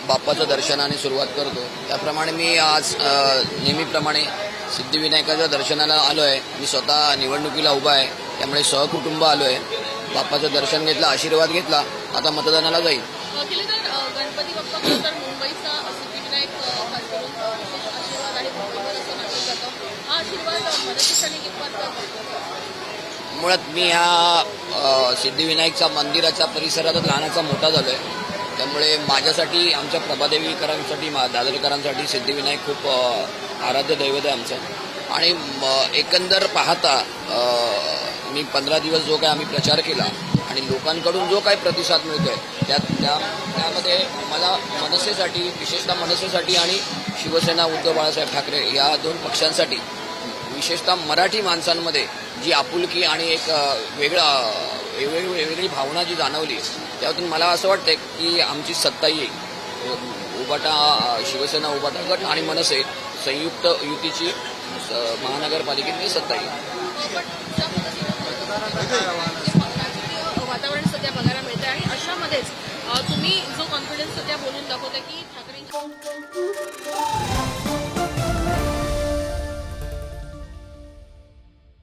बाप्पाचं दर्शनाने सुरुवात करतो, त्याप्रमाणे मी आज नेहमीप्रमाणे सिद्धिविनायकाच्या दर्शनाला आलो आहे. मी स्वतः निवडणुकीला उभा आहे, त्यामुळे सहकुटुंब आलो आहे. बाप्पाचं दर्शन घेतलं, आशीर्वाद घेतला, आता मतदानाला जाईल. गणपती बाप्पा खरं तर मुंबईचा सिद्धिविनायक खास करून विशेष आशीर्वाद आहे, मुंबईवर असं मानलं जातं. हा आशीर्वाद मदतीसाठी कितपत? मुळात मी ह्या सिद्धिविनायकच्या मंदिराच्या परिसरातच लहानाचा मोठा झालो आहे, त्यामुळे माझ्यासाठी, आमच्या प्रभादेवीकरांसाठी, दादरकरांसाठी सिद्धिविनायक खूप आराध्य दैवत आहे आमचं. आणि एकंदर पाहता मी 15 दिवस जो काय आम्ही प्रचार केला आणि लोकांकडून जो काही प्रतिसाद मिळतोय त्यामध्ये मला मनसेसाठी, विशेषतः मनसेसाठी आणि शिवसेना उद्धव बाळासाहेब ठाकरे या 2 पक्षांसाठी, विशेषतः मराठी माणसांमध्ये जी आपुलकी आणि एक वेगळी भावना जी जाणवली, त्यातून मला असं वाटतं की आमची सत्ता येईल. उबाटा, शिवसेना उबाटा गट आणि मनसे संयुक्त युतीची महानगरपालिकेची सत्ता येईल. वातावरण सध्या बघायला मिळते आणि अशामध्येच तुम्ही जो कॉन्फिडन्स सध्या बोलून दाखवता की ठाकरे